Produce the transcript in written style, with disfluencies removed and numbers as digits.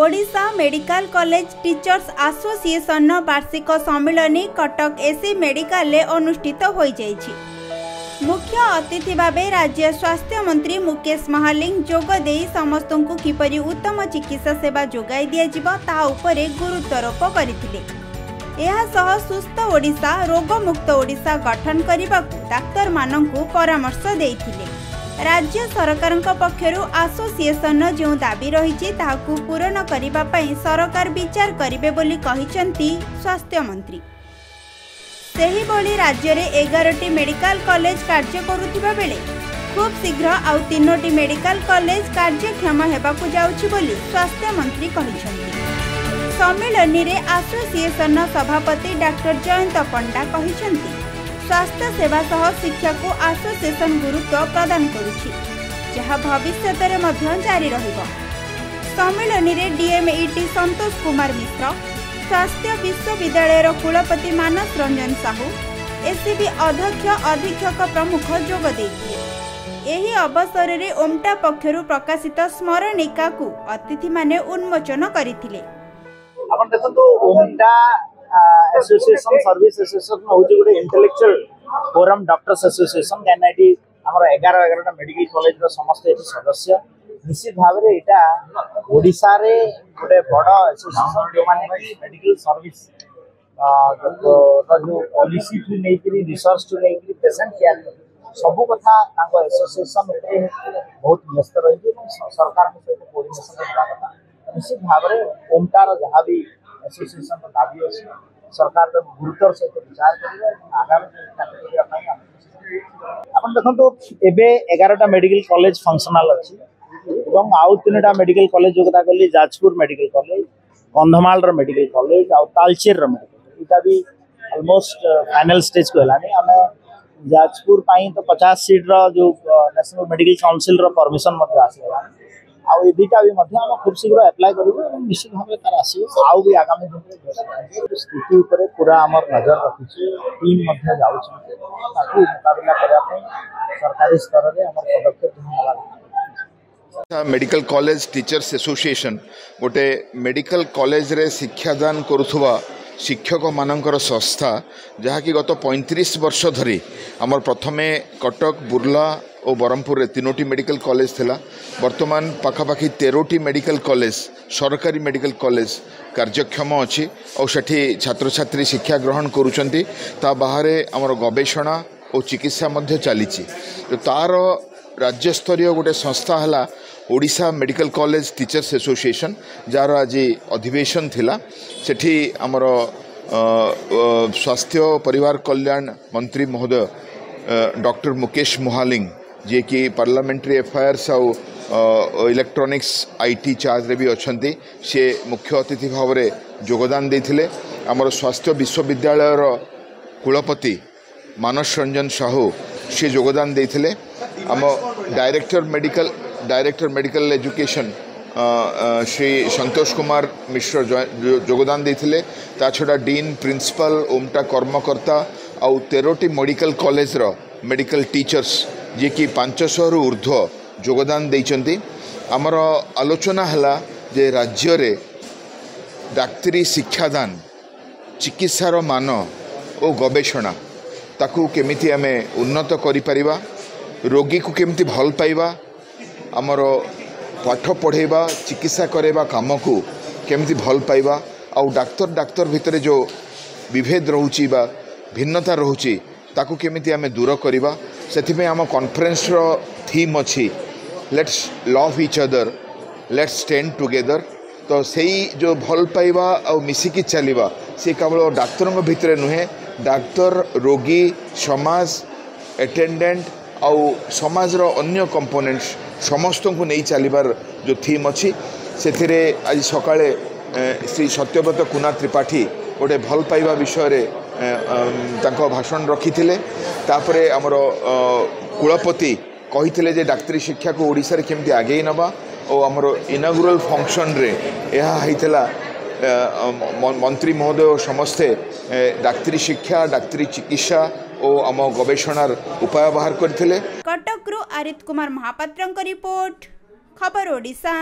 Odisha medical college teachers association वार्षिक सम्मिलनी Cuttack AC medical अनुष्ठित हो जाइछि। मुख्य अतिथि भावे राज्य स्वास्थ्य मंत्री मुकेश महालिंग जोग दे समस्त को किपरि उत्तम चिकित्सा सेवा जोगाई दिया ता उपरे गुरुत्वारोप करथिले। एहा सह सुस्थ ओडिशा रोगमुक्त ओडिशा गठन करने डाक्तर माननकु परामर्श देथिले। राज्य सरकार पक्षर एसोसिएशन जो दाबी रही पूरण करने सरकार विचार करेंगे बोली कहिसेंती स्वास्थ्य मंत्री। सेही बोली राज्य में 11टी मेडिकल कॉलेज कार्य करुथिबा बेले खूब शीघ्र आउ 3टी मेडिकल कॉलेज कार्यक्षम हेबाकु जाउछि बोली स्वास्थ्य मंत्री कहिसेंती। सम्मेलन में एसोसिएशन सभापति डॉक्टर जयंत पंडा कहिसेंती स्वास्थ्य सेवा सह शिक्षा को एसोसिएशन गुरुत्व प्रदान करुछि, जहाँ भविष्य में जारी रहिबो। सम्मेलन में डीएमईटी संतोष कुमार मिश्र, स्वास्थ्य विश्वविद्यालय कुलपति मानस रंजन साहू, एसीबी अध्यक्ष अधीक्षक प्रमुख जोग देथिले। एही अवसर में ओमटा पक्षरु प्रकाशित स्मरणिका को अतिथि माने उन्मोचन करथिले। आपण देखंतु ओमटा एसोसिएशन सर्विस एसोसिएशन होची गोटे इंटेलेक्चुअल फोरम डॉक्टर्स एसोसिएशन कैनाडी हमर 11 मेडिकल कॉलेज रो समस्त एठी सदस्य निश्चित भाव रे एटा ओडिसा रे गोटे बड़ एसोसिएशन जो माने मेडिकल सर्विस जो पॉलिसी टू नेकरी रिसर्च टू नेकरी पेशेंट केयर सब कथा तांको एसोसिएशन रे बहुत व्यस्त रही सरकार के सहित कोऑर्डिनेशन करबा कथा निश्चित भाव रे ओमटा रो जहां भी एसोसिएशन को दाबी अछि सरकार तो गुरुतर सहित विचार करिवे आगामी अपन देखंतु एबे 11टा मेडिकल कॉलेज फंक्शनल अछि एवं आउ 3टा मेडिकल कॉलेज जोगता कली जाजपुर मेडिकल कॉलेज कंधमाल रो मेडिकल कॉलेज आउ तालचेर रो मेडिकल इटा भी ऑलमोस्ट फाइनल स्टेज को हलानी हमें जाजपुर पाई तो 50 सीट रो जो नेशनल मेडिकल काउंसिल रो परमिशन मते आसीला आउ ए दुटा भी मध्य हम खूब शीघ्र अप्लाई करू निश्चित भाव तार आसीबो आउ भी आगामी दिन में स्थिति ऊपर पूरा हमर नजर रखिछि टीम मध्य जाउछि ताकि मुकाबला करा पई सरकारी स्तर रे हमर पदक्षेप होना। मेडिकल कॉलेज टीचर्स एसोसिएशन गोटे मेडिकल कॉलेज रे शिक्षादान करुथुवा शिक्षक मानकर संस्था जहाँकि गत 35 वर्ष धरी आमर प्रथमे कटक बुर्ला और बरहमपुर रे 3टी मेडिकल कॉलेज थिला वर्तमान पाखापाखि 13टी मेडिकल कॉलेज सरकारी मेडिकल कॉलेज कार्यक्षम अच्छी और सेठी छात्र छात्री शिक्षा ग्रहण करुचंती ता बाहरे आमर गवेषणा और चिकित्सा मध्य चली तो तार राज्य स्तरीय गोटे संस्था है Odisha medical college teachers association jar आज अधिवेशन थिला सेठी आमर स्वास्थ्य परिवार कल्याण मंत्री महोदय डॉक्टर मुकेश महालिंग जे कि पार्लियामेंट्री अफेयर्स और इलेक्ट्रॉनिक्स आईटी चार्ज रे भी अच्छी सी मुख्य अतिथि भाव में योगदान देथिले। आमर स्वास्थ्य विश्वविद्यालय कुलपति मानस रंजन साहू सी योगदान देथिले। आम director medical education Shri Santosh Kumar Mishra योगदान देथिले। ता छड़ा डीन प्रिंसिपल ओमटा कर्मकर्ता आउ 13टी मेडिकल कॉलेज रो मेडिकल टीचर्स जे कि 500 रु ऊर्ध्व योगदान देइचंती। आमर आलोचना हला जे राज्य रे डाक्तरी शिक्षादान चिकित्सार मान और गवेषणा ताकू केमिति आमे उन्नत करि परिबा रोगी को केमिति भल पाइबा आमर पाठ पढ़ेबा चिकित्सा करेबा काम को केमिति भल पाइबा आउ डाक्तर भितर जो विभेद रहउची बा भिन्नता रहउची ताकू केमिति आमे दूर करिबा सेथिमे आम कॉन्फ्रेंस रो थीम अछि let's love each other let's stand together. तो सेही जो भल पाइबा आ मिसिकी चलिबा से केवल डाक्तरों भितर नुहे डाक्तर रोगी समाज अटेंडेंट आउ समाज रो अन्य कंपोनेंट्स समस्त को नहीं चलिबार जो थीम अच्छी से आज सकाळे श्री सत्यव्रत कुना त्रिपाठी गोटे भल पाइबा विषय रे तांको भाषण रखिथिले। तापरे हमर कुलपति कहिथिले जे डाक्तरी शिक्षा को ओडिसा रे केमती आगे नबा और हमर इनागुरल फंक्शन रे यह हैथिला मंत्री महोदय और समस्ते डाक्तरी शिक्षा डाक्तरी चिकित्सा और आम गवेषणार उपाय बाहर करथिले। कटकरू आरित कुमार महापात्रଙ୍କ रिपोर्ट खबर ओडिशा।